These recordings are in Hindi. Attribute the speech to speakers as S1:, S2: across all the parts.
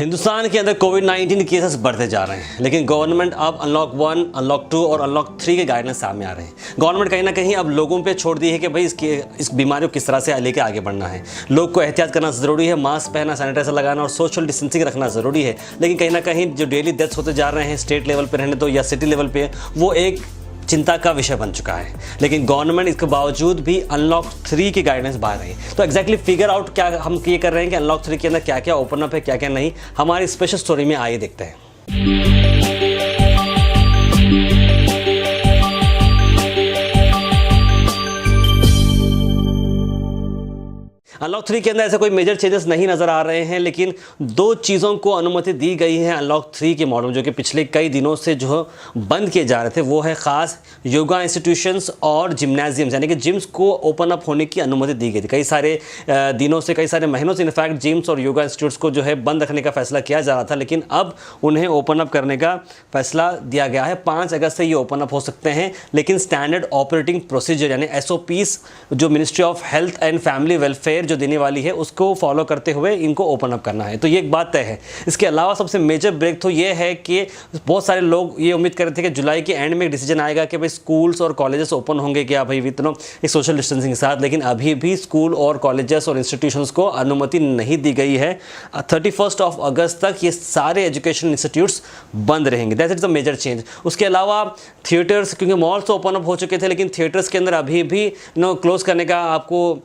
S1: हिंदुस्तान के अंदर कोविड-19 केसेस बढ़ते जा रहे हैं, लेकिन गवर्नमेंट अब अनलॉक 1, अनलॉक 2 और अनलॉक 3 के गाइडलाइंस सामने आ रहे हैं। गवर्नमेंट कहीं ना कहीं अब लोगों पे छोड़ दी है कि भाई इस बीमारी को किस तरह से लेके आगे बढ़ना है। लोग को एहतियात करना ज़रूरी है, मास्क पहनना, सैनिटाइजर लगाना और सोशल डिस्टेंसिंग रखना ज़रूरी है। लेकिन कहीं ना कहीं जो डेली डेथ्स होते जा रहे हैं स्टेट लेवल पर रहने दो या सिटी लेवल पर, वो एक चिंता का विषय बन चुका है। लेकिन गवर्नमेंट इसके बावजूद भी अनलॉक 3 की गाइडेंस बाहर रही है। तो एग्जैक्टली फिगर आउट क्या हम ये कर रहे हैं कि अनलॉक 3 के अंदर क्या क्या ओपन अप है, क्या क्या नहीं, हमारी स्पेशल स्टोरी में आइए देखते हैं। अनलॉक 3 के अंदर ऐसे कोई मेजर चेंजेस नहीं नज़र आ रहे हैं, लेकिन दो चीज़ों को अनुमति दी गई है अनलॉक 3 के मॉडल जो कि पिछले कई दिनों से जो बंद किए जा रहे थे। वो है ख़ास योगा इंस्टीट्यूशंस और जिम्नाजियम्स, यानी कि जिम्स को ओपन अप होने की अनुमति दी गई थी। कई सारे दिनों से, कई सारे महीनों से इनफैक्ट जिम्स और योगा इंस्टीट्यूट्स को जो है बंद रखने का फैसला किया जा रहा था, लेकिन अब उन्हें ओपन अप करने का फैसला दिया गया है। 5 अगस्त से ये ओपन अप हो सकते हैं, लेकिन स्टैंडर्ड ऑपरेटिंग प्रोसीजर यानी SOPs जो ministry of health and family welfare जो देने वाली है उसको फॉलो करते हुए इनको ओपन अप करना है। तो ये एक बात तय है। इसके अलावा सबसे मेजर ब्रेक तो ये है कि बहुत सारे लोग ये उम्मीद कर रहे थे कि जुलाई के एंड में एक डिसीजन आएगा कि भाई स्कूल्स और कॉलेजेस ओपन होंगे क्या भाई वितनो इस सोशल डिस्टेंसिंग के साथ, लेकिन अभी भी स्कूल और कॉलेजेस और इंस्टीट्यूशंस को अनुमति नहीं दी गई है। 31 अगस्त तक ये सारे एजुकेशन इंस्टीट्यूट्स बंद रहेंगे। That is the major change. उसके अलावा थिएटर्स, क्योंकि मॉल्स ओपन अप हो चुके थे, लेकिन थिएटर्स के अंदर अभी भी क्लोज करने का आपको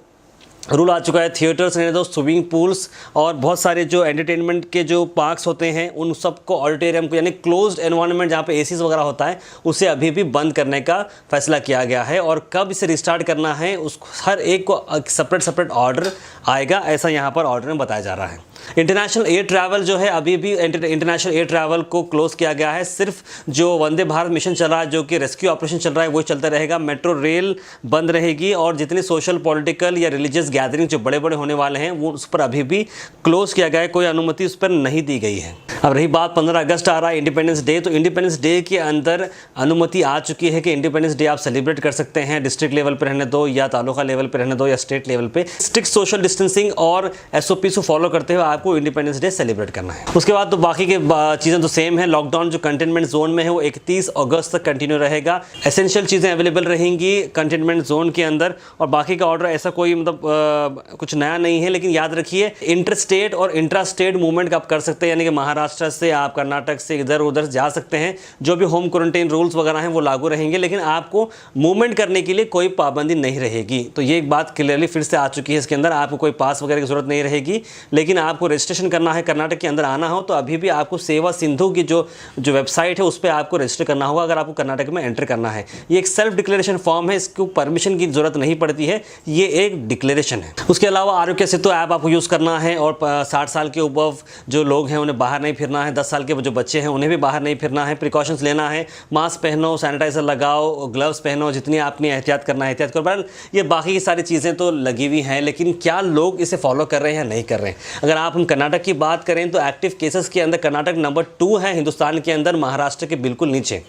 S1: रूल आ चुका है। थिएटर्स रहने दो, स्विमिंग पूल्स और बहुत सारे जो एंटरटेनमेंट के जो पार्क्स होते हैं उन सबको, ऑडिटोरियम को, यानी क्लोज्ड एनवायरनमेंट जहाँ पे एसीज वगैरह होता है उसे अभी भी बंद करने का फैसला किया गया है। और कब इसे रिस्टार्ट करना है उस हर एक को सेपरेट ऑर्डर आएगा, ऐसा यहाँ पर ऑर्डर में बताया जा रहा है। इंटरनेशनल एयर ट्रैवल जो है अभी भी इंटरनेशनल एयर ट्रैवल को क्लोज किया गया है। सिर्फ जो वंदे भारत मिशन चल रहा है, जो कि रेस्क्यू ऑपरेशन चल रहा है, वो चलता रहेगा। मेट्रो रेल बंद रहेगी और जितने सोशल, पॉलिटिकल या रिलीजियस गैदरिंग जो बड़े बड़े होने वाले हैं वो उस पर अभी भी क्लोज किया गया है, कोई अनुमति उस पर नहीं दी गई है। अब रही बात 15 अगस्त आ रहा है इंडिपेंडेंस डे, तो इंडिपेंडेंस डे के अंदर अनुमति आ चुकी है कि इंडिपेंडेंस डे आप सेलिब्रेट कर सकते हैं, डिस्ट्रिक्ट लेवल पर रहने दो या तालुका लेवल पर रहने दो या स्टेट लेवल पे। स्ट्रिक्ट सोशल डिस्टेंसिंग और SOPs को फॉलो करते हुए आपको इंडिपेंडेंस डे सेलिब्रेट करना है। उसके बाद तो बाकी के चीज़ें तो सेम है। लॉकडाउन जो कंटेनमेंट जोन में है वो 31 अगस्त तक कंटिन्यू रहेगा। एसेंशियल चीज़ें अवेलेबल रहेंगी कंटेनमेंट जोन के अंदर, और बाकी का ऑर्डर ऐसा कोई कुछ नया नहीं है। लेकिन याद रखिए इंटर स्टेट और इंट्रा स्टेट मूवमेंट आप कर सकते हैं, यानी कि महाराष्ट्र से आप कर्नाटक से इधर उधर जा सकते हैं। जो भी होम क्वारंटाइन रूल्स वगैरह हैं वो लागू रहेंगे, लेकिन आपको मूवमेंट करने के लिए कोई पाबंदी नहीं रहेगी। तो ये एक बात क्लियरली फिर से आ चुकी है। इसके अंदर आपको कोई पास वगैरह की जरूरत नहीं रहेगी, लेकिन आपको रजिस्ट्रेशन करना है। कर्नाटक के अंदर आना हो तो अभी भी आपको सेवा सिंधु की जो वेबसाइट है उस पर आपको रजिस्टर करना होगा अगर आपको कर्नाटक में एंटर करना है। ये एक सेल्फ डिक्लेरेशन फॉर्म है, इसको परमिशन की जरूरत नहीं पड़ती है, ये एक डिक्लेरेशन है। उसके अलावा आरोग्य सेतु ऐप आपको यूज़ करना है और 60 साल के ऊपर जो लोग हैं उन्हें बाहर नहीं फिरना है। 10 साल के जो बच्चे हैं उन्हें भी बाहर नहीं फिरना है। प्रिकॉशंस लेना है, मास्क पहनो, सैनिटाइजर लगाओ, ग्लव्स पहनो, जितनी आपने एहतियात करना है एहतियात करो। बहरहाल ये बाकी की सारी चीज़ें तो लगी हुई हैं, लेकिन क्या लोग इसे फॉलो कर रहे हैं या नहीं कर रहे हैं। अगर आप हम कर्नाटक की बात करें तो एक्टिव केसेस के अंदर कर्नाटक नंबर 2 है हिंदुस्तान के अंदर, महाराष्ट्र के बिल्कुल नीचे।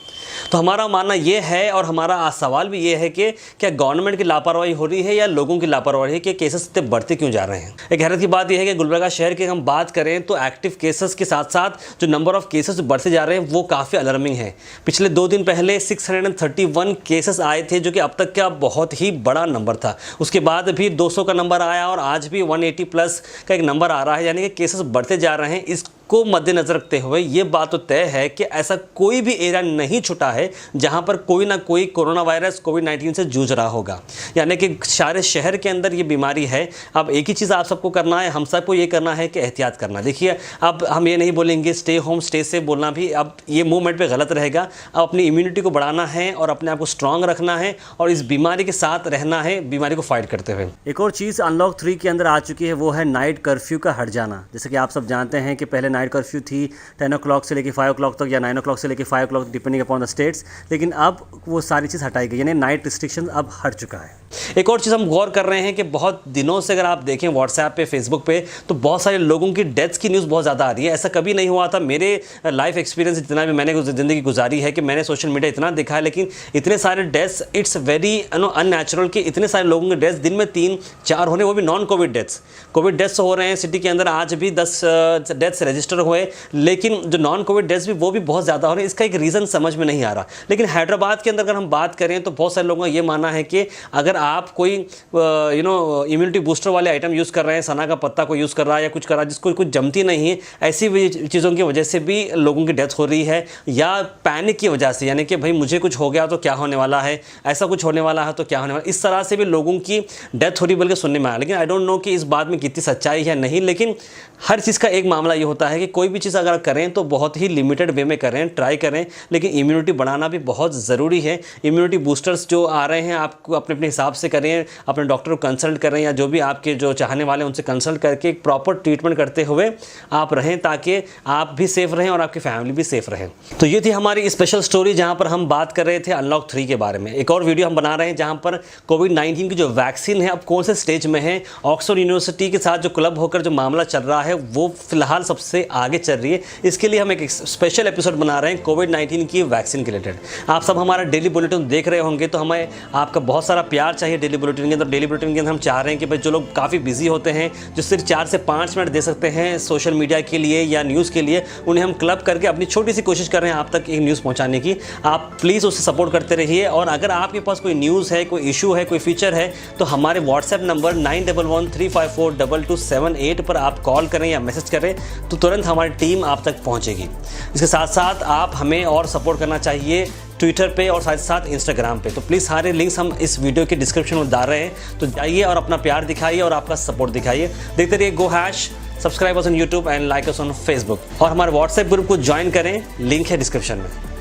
S1: तो हमारा मानना ये है और हमारा सवाल भी ये है कि क्या गवर्नमेंट की लापरवाही हो रही है या लोगों की लापरवाही है कि केसेस इतने बढ़ते क्यों जा रहे हैं। एक हैरत की बात यह है कि गुलबर्गा शहर की हम बात करें तो एक्टिव केसेस के साथ साथ जो नंबर ऑफ केसेस बढ़ते जा रहे हैं वो काफ़ी अलर्मिंग है। पिछले 2 दिन पहले 631 केसेस आए थे, जो कि अब तक का बहुत ही बड़ा नंबर था। उसके बाद भी 200 का नंबर आया और आज भी 180 प्लस का एक नंबर आ रहा है, यानी कि केसेस बढ़ते जा रहे हैं। इसको मद्देनजर रखते हुए ये बात तो तय है कि ऐसा कोई भी एरिया नहीं छूटा है जहां पर कोई ना कोई कोरोना वायरस कोविड-19 से जूझ रहा होगा, यानी कि सारे शहर के अंदर ये बीमारी है। अब एक ही चीज़ आप सबको करना है, हम सबको ये करना है कि एहतियात करना। देखिए अब हम ये नहीं बोलेंगे स्टे होम स्टे से, बोलना भी अब ये मूवमेंट पे गलत रहेगा। अब अपनी इम्यूनिटी को बढ़ाना है और अपने आप को स्ट्रांग रखना है और इस बीमारी के साथ रहना है, बीमारी को फाइट करते हुए। एक और चीज़ अनलॉक 3 के अंदर आ चुकी है, वो है नाइट कर्फ्यू का हट जाना। जैसे कि आप सब जानते हैं कि पहले नाइट कर्फ्यू थी 10 o'clock से लेकर 5 o'clock तक या 9 o'clock से लेकर 5 o'clock depending upon the states, लेकिन अब वो सारी चीज़ हटाई गई, यानी नाइट रिस्ट्रिक्शन अब हट चुका है। एक और चीज़ हम गौर कर रहे हैं कि बहुत दिनों से अगर आप देखें व्हाट्सएप पे, फेसबुक पे, तो बहुत सारे लोगों की डेथ्स की न्यूज़ बहुत ज़्यादा आ रही है। ऐसा कभी नहीं हुआ था। मेरे लाइफ एक्सपीरियंस जितना भी मैंने ज़िंदगी गुजारी है कि मैंने सोशल मीडिया इतना देखा है, लेकिन इतने सारे डेथ्स, इट्स वेरी अननेचुरल कि इतने सारे लोगों के डेथ्स दिन में 3-4 होने, वो भी non Covid deaths. Covid deaths हो रहे हैं सिटी के अंदर। आज भी 10 डेथ्स रजिस्टर रजिस्टर हुए, लेकिन जो नॉन कोविड डेथ्स भी वो भी बहुत ज़्यादा हो रहे हैं। इसका एक रीज़न समझ में नहीं आ रहा। लेकिन हैदराबाद के अंदर अगर हम बात करें तो बहुत सारे लोगों का ये मानना है कि अगर आप कोई इम्यूनिटी बूस्टर वाले आइटम यूज़ कर रहे हैं, सना का पत्ता को यूज़ कर रहा है या कुछ कर रहा है जिसको कुछ जमती नहीं है, ऐसी चीज़ों की वजह से भी लोगों की डेथ हो रही है, या पैनिक की वजह से, यानी कि भाई मुझे कुछ हो गया तो क्या होने वाला है, ऐसा कुछ होने वाला है तो क्या होने वाला है, इस तरह से भी लोगों की डेथ हो रही बल्कि सुनने में आया। लेकिन आई डोंट नो कि इस बात में कितनी सच्चाई है नहीं, लेकिन हर चीज़ का एक मामला ये होता है कि कोई भी चीज़ अगर करें तो बहुत ही लिमिटेड वे में करें, ट्राई करें, लेकिन इम्यूनिटी बढ़ाना भी बहुत ज़रूरी है। इम्यूनिटी बूस्टर्स जो आ रहे हैं आपको अपने अपने हिसाब से करें, अपने डॉक्टर को कंसल्ट करें या जो भी आपके जो चाहने वाले हैं उनसे कंसल्ट करके एक प्रॉपर ट्रीटमेंट करते हुए आप रहें, ताकि आप भी सेफ रहें और आपकी फैमिली भी सेफ रहें। तो ये थी हमारी स्पेशल स्टोरी जहाँ पर हम बात कर रहे थे अनलॉक 3 के बारे में। एक और वीडियो हम बना रहे हैं जहाँ पर कोविड-19 की जो वैक्सीन है अब कौन से स्टेज में है, ऑक्सफोर्ड यूनिवर्सिटी के साथ जो क्लब होकर जो मामला चल रहा है वो फिलहाल सबसे आगे चल रही है। इसके लिए हम एक स्पेशल एपिसोड बना रहे हैं कोविड-19 की वैक्सीन के रिलेटेड। आप सब हमारा डेली बुलेटिन देख रहे होंगे तो हमें आपका बहुत सारा प्यार चाहिए डेली बुलेटिन के अंदर। डेली बुलेटिन के अंदर हम चाह रहे हैं कि भाई जो लोग काफ़ी बिजी होते हैं, जो सिर्फ 4 से 5 मिनट दे सकते हैं सोशल मीडिया के लिए या न्यूज़ के लिए, उन्हें हम क्लब करके अपनी छोटी सी कोशिश कर रहे हैं आप तक एक न्यूज़ पहुंचाने की। आप प्लीज़ उससे सपोर्ट करते रहिए, और अगर आपके पास कोई न्यूज़ है, कोई इशू है, कोई फीचर है तो हमारे व्हाट्सएप नंबर 9113542278 पर आप कॉल करें या मैसेज करें तो तुरंत हमारी टीम आप तक पहुंचेगी। इसके साथ साथ आप हमें और सपोर्ट करना चाहिए ट्विटर पे और साथ साथ इंस्टाग्राम पे। तो प्लीज़ सारे लिंक्स हम इस वीडियो के डिस्क्रिप्शन में डाल रहे हैं, तो जाइए और अपना प्यार दिखाइए और आपका सपोर्ट दिखाइए। देखते रहिए go hash, subscribe us on YouTube and like us on Facebook, और हमारे व्हाट्सएप ग्रुप को ज्वाइन करें, लिंक है डिस्क्रिप्शन में।